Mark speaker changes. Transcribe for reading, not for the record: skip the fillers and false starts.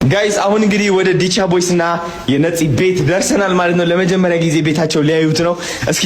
Speaker 1: ጋይስ አሁን እንግዲህ ወደ ዲቻ ቦይስ እና የነፂ ቤት ደርሰናል ማለት ነው። ለመጀመሪያ ጊዜ ቤታቸው ሊያዩት ነው። እስኪ